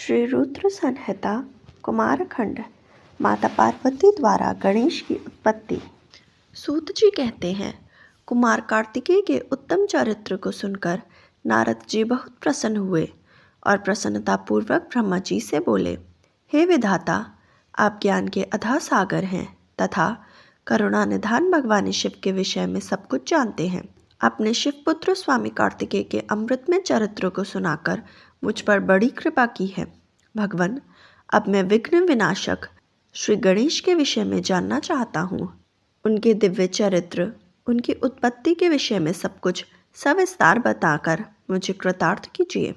श्री रुद्र संहिता कुमारखंड माता पार्वती द्वारा गणेश की उत्पत्ति। सूत जी कहते हैं, कुमार कार्तिकेय के उत्तम चरित्र को सुनकर नारद जी बहुत प्रसन्न हुए और प्रसन्नतापूर्वक ब्रह्मा जी से बोले, हे विधाता, आप ज्ञान के अथाह सागर हैं तथा करुणा निधान भगवान शिव के विषय में सब कुछ जानते हैं। अपने शिवपुत्र स्वामी कार्तिकेय के अमृतमय चरित्र को सुनाकर मुझ पर बड़ी कृपा की है। भगवान, अब मैं विघ्न विनाशक श्री गणेश के विषय में जानना चाहता हूँ। उनके दिव्य चरित्र, उनकी उत्पत्ति के विषय में सब कुछ सविस्तार बताकर मुझे कृतार्थ कीजिए।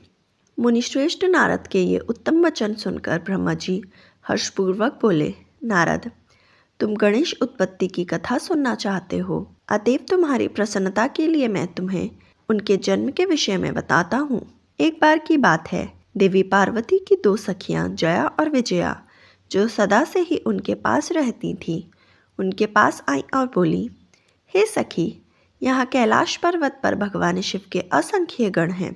मुनिश्रेष्ठ नारद के ये उत्तम वचन सुनकर ब्रह्मा जी हर्षपूर्वक बोले, नारद, तुम गणेश उत्पत्ति की कथा सुनना चाहते हो, अतएव तुम्हारी प्रसन्नता के लिए मैं तुम्हें उनके जन्म के विषय में बताता हूँ। एक बार की बात है, देवी पार्वती की दो सखियाँ जया और विजया, जो सदा से ही उनके पास रहती थीं, उनके पास आई और बोली, हे सखी, यहाँ कैलाश पर्वत पर भगवान शिव के असंख्य गण हैं।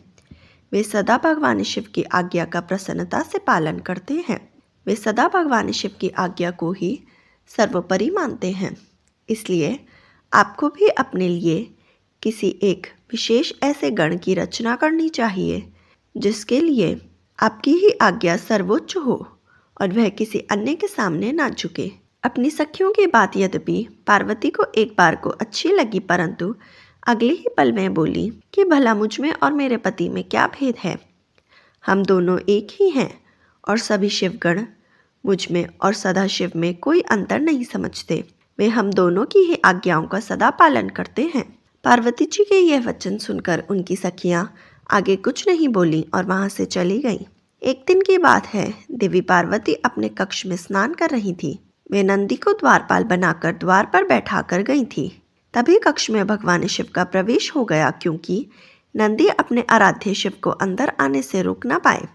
वे सदा भगवान शिव की आज्ञा का प्रसन्नता से पालन करते हैं। वे सदा भगवान शिव की आज्ञा को ही सर्वोपरि मानते हैं। इसलिए आपको भी अपने लिए किसी एक विशेष ऐसे गण की रचना करनी चाहिए जिसके लिए आपकी ही आज्ञा सर्वोच्च हो और वह किसी अन्य के सामने ना झुके। अपनी सखियों की बात यद्यपि पार्वती को एक बार को अच्छी लगी, परंतु अगले ही पल में बोली कि भला मुझ में और मेरे पति में क्या भेद है। हम दोनों एक ही हैं और सभी शिवगण मुझ में और सदाशिव में कोई अंतर नहीं समझते। वे हम दोनों की ही आज्ञाओं का सदा पालन करते हैं। पार्वती जी के यह वचन सुनकर उनकी सखियां आगे कुछ नहीं बोली और वहां से चली गईं। एक दिन की बात है, देवी पार्वती अपने कक्ष में स्नान कर रही थी। वे नंदी को द्वारपाल बनाकर द्वार पर बैठा कर गई थी। तभी कक्ष में भगवान शिव का प्रवेश हो गया, क्योंकि नंदी अपने आराध्य शिव को अंदर आने से रोक न पाए।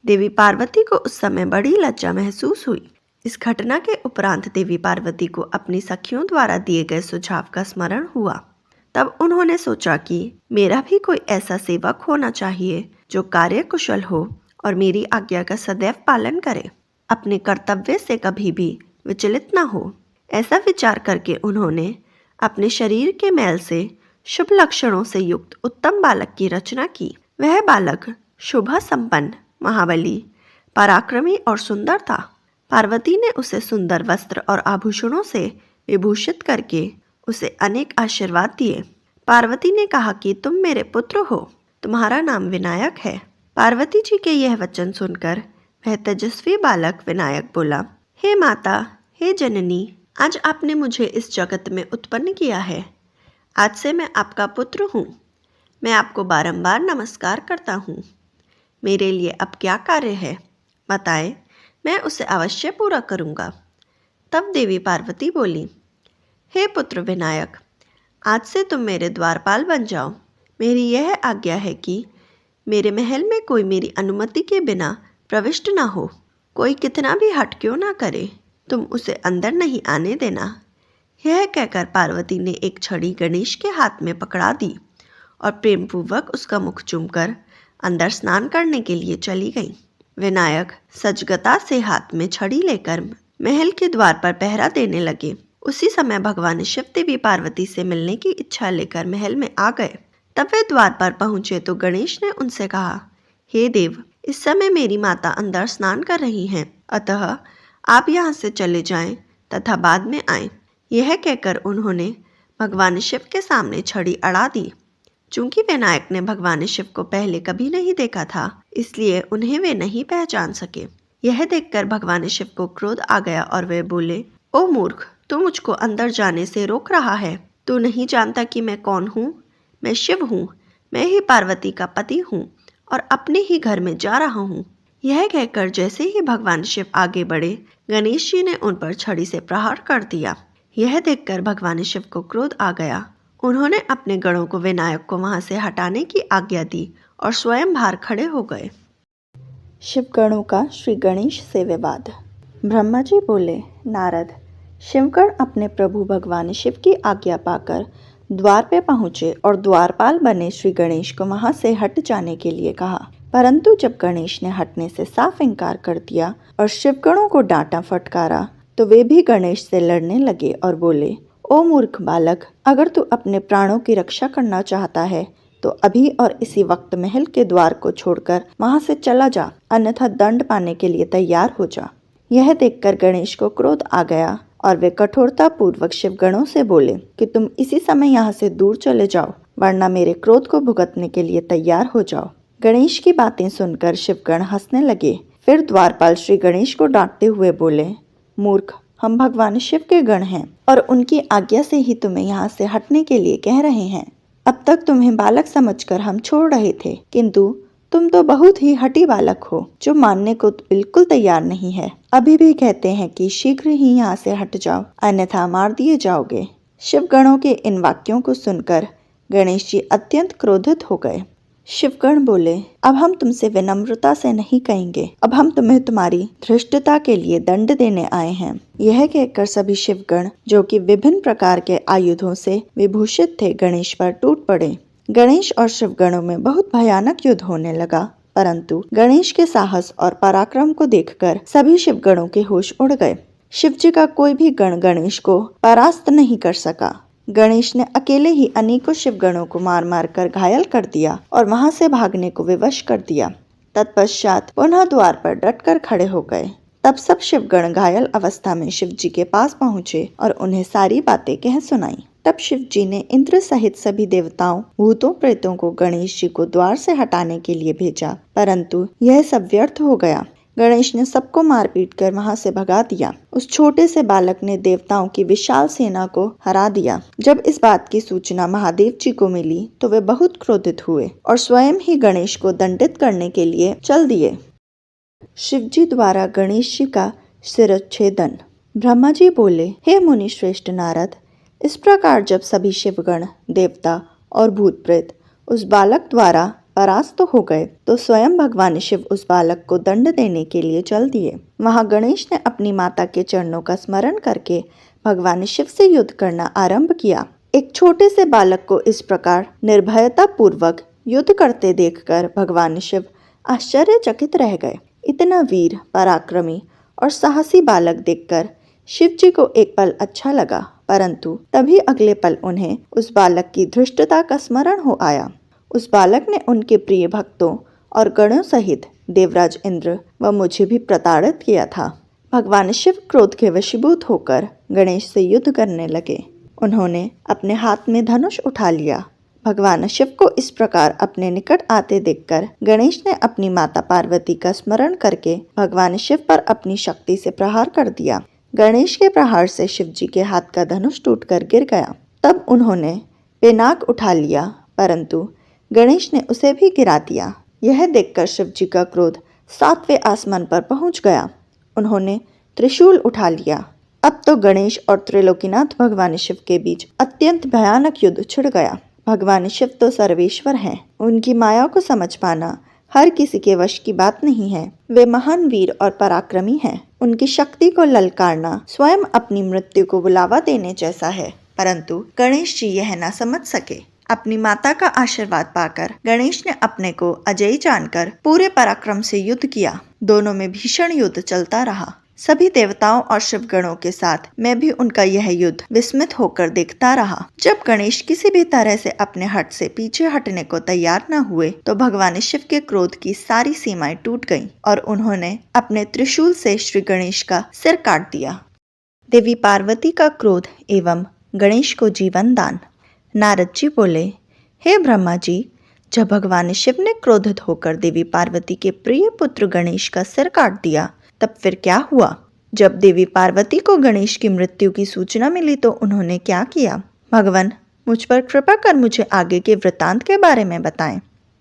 देवी पार्वती को उस समय बड़ी लज्जा महसूस हुई। इस घटना के उपरांत देवी पार्वती को अपनी सखियों द्वारा दिए गए सुझाव का स्मरण हुआ। तब उन्होंने सोचा कि मेरा भी कोई ऐसा सेवक होना चाहिए जो कार्य कुशल हो और मेरी आज्ञा का सदैव पालन करे, अपने कर्तव्य से कभी भी विचलित न हो। ऐसा विचार करके उन्होंने अपने शरीर के मैल से शुभ लक्षणों से युक्त उत्तम बालक की रचना की। वह बालक शुभ संपन्न, महाबली, पराक्रमी और सुंदर था। पार्वती ने उसे सुंदर वस्त्र और आभूषणों से विभूषित करके उसे अनेक आशीर्वाद दिए। पार्वती ने कहा कि तुम मेरे पुत्र हो, तुम्हारा नाम विनायक है। पार्वती जी के यह वचन सुनकर वह तेजस्वी बालक विनायक बोला, हे माता, हे जननी, आज आपने मुझे इस जगत में उत्पन्न किया है। आज से मैं आपका पुत्र हूँ। मैं आपको बारंबार नमस्कार करता हूँ। मेरे लिए अब क्या कार्य है, बताएं, मैं उसे अवश्य पूरा करूँगा। तब देवी पार्वती बोली, हे पुत्र विनायक, आज से तुम मेरे द्वारपाल बन जाओ। मेरी यह आज्ञा है कि मेरे महल में कोई मेरी अनुमति के बिना प्रविष्ट ना हो। कोई कितना भी हट क्यों ना करे, तुम उसे अंदर नहीं आने देना। यह कहकर पार्वती ने एक छड़ी गणेश के हाथ में पकड़ा दी और प्रेमपूर्वक उसका मुख चूमकर अंदर स्नान करने के लिए चली गई। विनायक सजगता से हाथ में छड़ी लेकर महल के द्वार पर पहरा देने लगे। उसी समय भगवान शिव देवी पार्वती से मिलने की इच्छा लेकर महल में आ गए। तब वे द्वार पर पहुंचे तो गणेश ने उनसे कहा, हे देव, इस समय मेरी माता अंदर स्नान कर रही हैं, अतः आप यहाँ से चले जाएं तथा बाद में आएं। यह कहकर उन्होंने भगवान शिव के सामने छड़ी अड़ा दी। चूंकि विनायक ने भगवान शिव को पहले कभी नहीं देखा था, इसलिए उन्हें वे नहीं पहचान सके। यह देखकर भगवान शिव को क्रोध आ गया और वे बोले, ओ मूर्ख, तू मुझको अंदर जाने से रोक रहा है। तू नहीं जानता कि मैं कौन हूँ? मैं शिव हूँ। मैं ही पार्वती का पति हूँ और अपने ही घर में जा रहा हूँ। यह कहकर जैसे ही भगवान शिव आगे बढ़े, गणेश जी ने उन पर छड़ी से प्रहार कर दिया। यह देखकर भगवान शिव को क्रोध आ गया। उन्होंने अपने गणों को विनायक को वहां से हटाने की आज्ञा दी और स्वयं बाहर खड़े हो गए। शिवगणों का श्री गणेश से विवाद। ब्रह्मा जी बोले, नारद, शिवगण अपने प्रभु भगवान शिव की आज्ञा पाकर द्वार पे पहुंचे और द्वारपाल बने श्री गणेश को वहां से हट जाने के लिए कहा। परंतु जब गणेश ने हटने से साफ इनकार कर दिया और शिवगणों को डांटा फटकारा तो वे भी गणेश से लड़ने लगे और बोले, ओ मूर्ख बालक, अगर तू अपने प्राणों की रक्षा करना चाहता है तो अभी और इसी वक्त महल के द्वार को छोड़कर वहां से चला जा, अन्यथा दंड पाने के लिए तैयार हो जा। यह देखकर गणेश को क्रोध आ गया और वे कठोरता पूर्वक शिवगणों से बोले कि तुम इसी समय यहाँ से दूर चले जाओ, वरना मेरे क्रोध को भुगतने के लिए तैयार हो जाओ। गणेश की बातें सुनकर शिवगण हंसने लगे। फिर द्वारपाल श्री गणेश को डांटते हुए बोले, मूर्ख, हम भगवान शिव के गण हैं और उनकी आज्ञा से ही तुम्हें यहाँ से हटने के लिए कह रहे हैं। अब तक तुम्हें बालक समझकर हम छोड़ रहे थे, किंतु तुम तो बहुत ही हठी बालक हो जो मानने को बिल्कुल तैयार नहीं है। अभी भी कहते हैं कि शीघ्र ही यहाँ से हट जाओ, अन्यथा मार दिए जाओगे। शिवगणों के इन वाक्यों को सुनकर गणेश जी अत्यंत क्रोधित हो गए। शिवगण बोले, अब हम तुमसे विनम्रता से नहीं कहेंगे, अब हम तुम्हें तुम्हारी धृष्टता के लिए दंड देने आए हैं। यह कहकर सभी शिवगण, जो कि विभिन्न प्रकार के आयुधों से विभूषित थे, गणेश पर टूट पड़े। गणेश और शिवगणों में बहुत भयानक युद्ध होने लगा, परंतु गणेश के साहस और पराक्रम को देखकर सभी शिवगणों के होश उड़ गए। शिवजी का कोई भी गण गणेश को परास्त नहीं कर सका। गणेश ने अकेले ही अनेकों शिवगणों को मार मार कर घायल कर दिया और वहां से भागने को विवश कर दिया। तत्पश्चात पुनः द्वार पर डटकर खड़े हो गए। तब सब शिवगण घायल अवस्था में शिवजी के पास पहुँचे और उन्हें सारी बातें कह सुनाई। तब शिवजी ने इंद्र सहित सभी देवताओं, भूतों, प्रेतों को गणेश जी को द्वार से हटाने के लिए भेजा, परंतु यह सब व्यर्थ हो गया। गणेश ने सबको मार पीट कर वहां से भगा दिया। उस छोटे से बालक ने देवताओं की विशाल सेना को हरा दिया। जब इस बात की सूचना महादेव जी को मिली तो वे बहुत क्रोधित हुए और स्वयं ही गणेश को दंडित करने के लिए चल दिए। शिवजी द्वारा गणेश जी का शिरच्छेदन। ब्रह्मा जी बोले, हे मुनि श्रेष्ठ नारद, इस प्रकार जब सभी शिवगण, देवता और भूत प्रेत उस बालक द्वारा परास्त हो गए तो स्वयं भगवान शिव उस बालक को दंड देने के लिए चल दिए। वहां गणेश ने अपनी माता के चरणों का स्मरण करके भगवान शिव से युद्ध करना आरंभ किया। एक छोटे से बालक को इस प्रकार निर्भयता पूर्वक युद्ध करते देखकर भगवान शिव आश्चर्यचकित रह गए। इतना वीर, पराक्रमी और साहसी बालक देखकर शिव जी को एक पल अच्छा लगा, परंतु तभी अगले पल उन्हें उस बालक की धृष्टता का स्मरण हो आया। उस बालक ने उनके प्रिय भक्तों और गणों सहित देवराज इंद्र व मुझे भी प्रताड़ित किया था। भगवान शिव क्रोध के वशीभूत होकर गणेश से युद्ध करने लगे। उन्होंने अपने हाथ में धनुष उठा लिया। भगवान शिव को इस प्रकार अपने निकट आते देखकर गणेश ने अपनी माता पार्वती का स्मरण करके भगवान शिव पर अपनी शक्ति से प्रहार कर दिया। गणेश के प्रहार से शिव जी के हाथ का धनुष टूटकर गिर गया। तब उन्होंने पिनाक उठा लिया, परंतु गणेश ने उसे भी गिरा दिया। यह देखकर शिव जी का क्रोध 7वें आसमान पर पहुंच गया। उन्होंने त्रिशूल उठा लिया। अब तो गणेश और त्रिलोकीनाथ भगवान शिव के बीच अत्यंत भयानक युद्ध छिड़ गया। भगवान शिव तो सर्वेश्वर हैं। उनकी माया को समझ पाना हर किसी के वश की बात नहीं है। वे महान वीर और पराक्रमी हैं। उनकी शक्ति को ललकारना स्वयं अपनी मृत्यु को बुलावा देने जैसा है, परंतु गणेश जी यह न समझ सके। अपनी माता का आशीर्वाद पाकर गणेश ने अपने को अजयी जानकर पूरे पराक्रम से युद्ध किया। दोनों में भीषण युद्ध चलता रहा। सभी देवताओं और शिवगणों के साथ मैं भी उनका यह युद्ध विस्मित होकर देखता रहा। जब गणेश किसी भी तरह से अपने हट से पीछे हटने को तैयार न हुए तो भगवान शिव के क्रोध की सारी सीमाएं टूट गईं और उन्होंने अपने त्रिशूल से श्री गणेश का सिर काट दिया। देवी पार्वती का क्रोध एवं गणेश को जीवन दान। नारद जी बोले, हे ब्रह्मा जी, जब भगवान शिव ने क्रोधित होकर देवी पार्वती के प्रिय पुत्र गणेश का सिर काट दिया तब फिर क्या हुआ? जब देवी पार्वती को गणेश की मृत्यु की सूचना मिली तो उन्होंने क्या किया? भगवान, मुझ पर कृपा कर मुझे आगे के वृतांत के बारे में बताएं।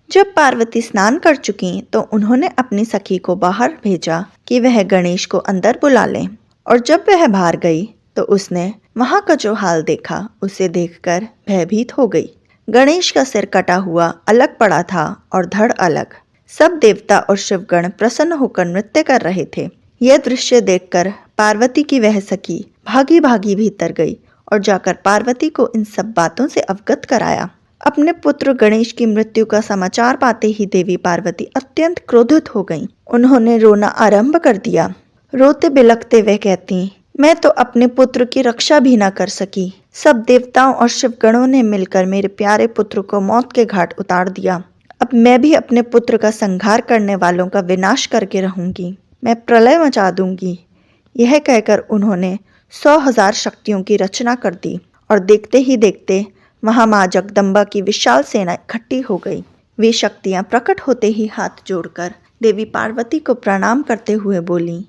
जब पार्वती स्नान कर चुकी तो उन्होंने अपनी सखी को बाहर भेजा कि वह गणेश को अंदर बुला ले, और जब वह बाहर गई तो उसने वहां का जो हाल देखा उसे देखकर भयभीत हो गई। गणेश का सिर कटा हुआ अलग पड़ा था और धड़ अलग। सब देवता और शिवगण प्रसन्न होकर नृत्य कर रहे थे। यह दृश्य देखकर पार्वती की वह सखी भागी भागी भीतर गई और जाकर पार्वती को इन सब बातों से अवगत कराया। अपने पुत्र गणेश की मृत्यु का समाचार पाते ही देवी पार्वती अत्यंत क्रोधित हो गईं। उन्होंने रोना आरंभ कर दिया। रोते बिलखते वे कहती, मैं तो अपने पुत्र की रक्षा भी न कर सकी। सब देवताओं और शिवगणों ने मिलकर मेरे प्यारे पुत्र को मौत के घाट उतार दिया। अब मैं भी अपने पुत्र का संहार करने वालों का विनाश करके रहूंगी। मैं प्रलय मचा दूंगी। यह कहकर उन्होंने 100,000 शक्तियों की रचना कर दी और देखते ही देखते वहां मां जगदम्बा की विशाल सेना इकट्ठी हो गई। वे शक्तियां प्रकट होते ही हाथ जोड़कर देवी पार्वती को प्रणाम करते हुए बोली,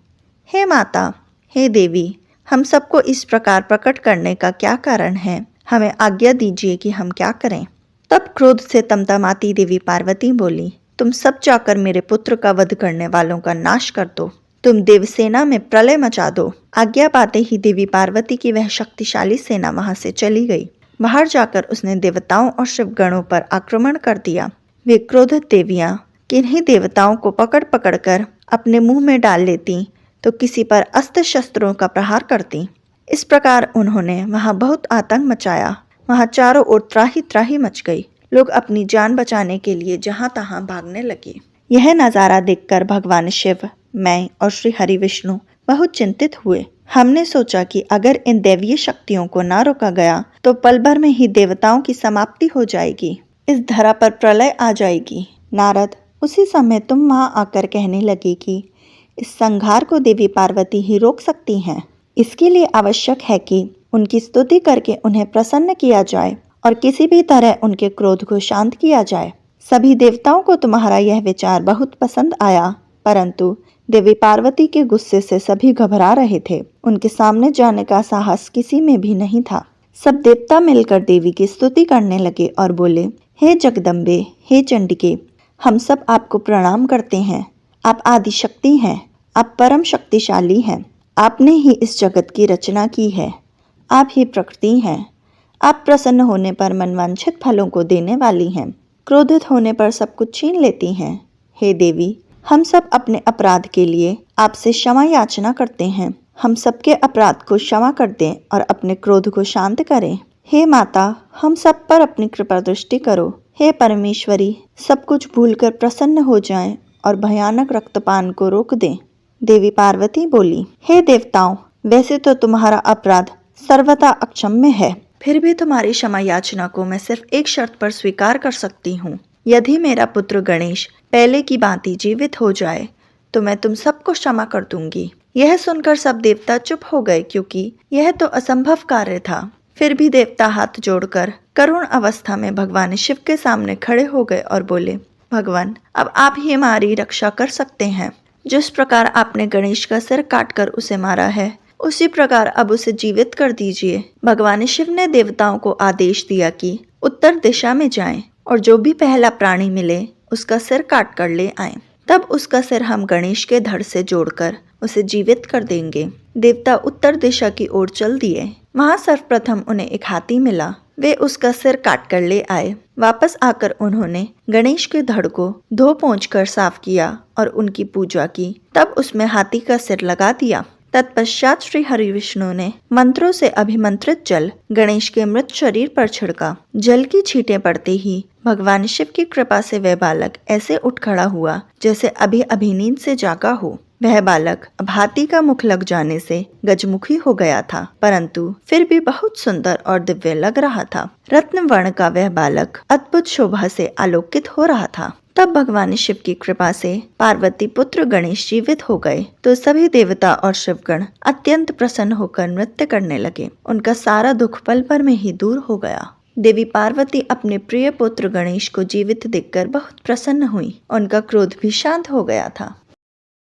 हे माता, हे देवी, हम सबको इस प्रकार प्रकट करने का क्या कारण है? हमें आज्ञा दीजिए कि हम क्या करें। तब क्रोध से तमतमाती देवी पार्वती बोली, तुम सब जाकर मेरे पुत्र का वध करने वालों का नाश कर दो। तुम देवसेना में प्रलय मचा दो। आज्ञा पाते ही देवी पार्वती की वह शक्तिशाली सेना वहां से चली गई। बाहर जाकर उसने देवताओं और शिवगणों पर आक्रमण कर दिया। वे क्रोधित देवियां किन्हीं देवताओं को पकड़ पकड़ कर अपने मुंह में डाल लेती तो किसी पर अस्त्र शस्त्रों का प्रहार करती। इस प्रकार उन्होंने वहां बहुत आतंक मचाया। वहां चारों ओर त्राही त्राही मच गई। लोग अपनी जान बचाने के लिए जहां तहां भागने लगे। यह नजारा देखकर भगवान शिव, मैं और श्री हरि विष्णु बहुत चिंतित हुए। हमने सोचा कि अगर इन दैवीय शक्तियों को न रोका गया तो पल भर में ही देवताओं की समाप्ति हो जाएगी। इस धरा पर प्रलय आ जाएगी। नारद, उसी समय तुम वहां आकर कहने लगे कि इस संहार को देवी पार्वती ही रोक सकती हैं। इसके लिए आवश्यक है कि उनकी स्तुति करके उन्हें प्रसन्न किया जाए और किसी भी तरह उनके क्रोध को शांत किया जाए। सभी देवताओं को तुम्हारा यह विचार बहुत पसंद आया, परंतु देवी पार्वती के गुस्से से सभी घबरा रहे थे। उनके सामने जाने का साहस किसी में भी नहीं था। सब देवता मिलकर देवी की स्तुति करने लगे और बोले, हे जगदम्बे, हे चंडिके, हम सब आपको प्रणाम करते हैं। आप आदि शक्ति हैं। आप परम शक्तिशाली हैं। आपने ही इस जगत की रचना की है। आप ही प्रकृति हैं। आप प्रसन्न होने पर मनवांछित फलों को देने वाली हैं। क्रोधित होने पर सब कुछ छीन लेती हैं। हे देवी, हम सब अपने अपराध के लिए आपसे क्षमा याचना करते हैं। हम सबके अपराध को क्षमा कर दें और अपने क्रोध को शांत करें। हे माता, हम सब पर अपनी कृपा दृष्टि करो। हे परमेश्वरी, सब कुछ भूलकर प्रसन्न हो जाएं और भयानक रक्तपान को रोक दें। देवी पार्वती बोली, हे देवताओं, वैसे तो तुम्हारा अपराध सर्वथा अक्षम्य है, फिर भी तुम्हारी क्षमा याचना को मैं सिर्फ एक शर्त पर स्वीकार कर सकती हूँ। यदि मेरा पुत्र गणेश पहले की भांति जीवित हो जाए तो मैं तुम सबको क्षमा कर दूंगी। यह सुनकर सब देवता चुप हो गए, क्योंकि यह तो असंभव कार्य था। फिर भी देवता हाथ जोड़कर करुण अवस्था में भगवान शिव के सामने खड़े हो गए और बोले, भगवान, अब आप ही हमारी रक्षा कर सकते हैं। जिस प्रकार आपने गणेश का सिर काटकर उसे मारा है, उसी प्रकार अब उसे जीवित कर दीजिए। भगवान शिव ने देवताओं को आदेश दिया कि उत्तर दिशा में जाएं और जो भी पहला प्राणी मिले उसका सिर काट कर ले आएं। तब उसका सिर हम गणेश के धड़ से जोड़कर उसे जीवित कर देंगे। देवता उत्तर दिशा की ओर चल दिए। वहां सर्वप्रथम उन्हें एक हाथी मिला। वे उसका सिर काट कर ले आए। वापस आकर उन्होंने गणेश के धड़ को धो पोंछ कर साफ किया और उनकी पूजा की। तब उसमें हाथी का सिर लगा दिया। तत्पश्चात श्री हरि विष्णु ने मंत्रों से अभिमंत्रित जल गणेश के मृत शरीर पर छिड़का। जल की छींटें पड़ते ही भगवान शिव की कृपा से वह बालक ऐसे उठ खड़ा हुआ जैसे अभी अभी नींद से जागा हो। वह बालक अब हाथी का मुख लग जाने से गजमुखी हो गया था, परंतु फिर भी बहुत सुंदर और दिव्य लग रहा था। रत्न वर्ण का वह बालक अद्भुत शोभा से आलोकित हो रहा था। तब भगवान शिव की कृपा से पार्वती पुत्र गणेश जीवित हो गए तो सभी देवता और शिवगण अत्यंत प्रसन्न होकर नृत्य करने लगे। उनका सारा दुख पल भर में ही दूर हो गया। देवी पार्वती अपने प्रिय पुत्र गणेश को जीवित देखकर बहुत प्रसन्न हुई। उनका क्रोध भी शांत हो गया था।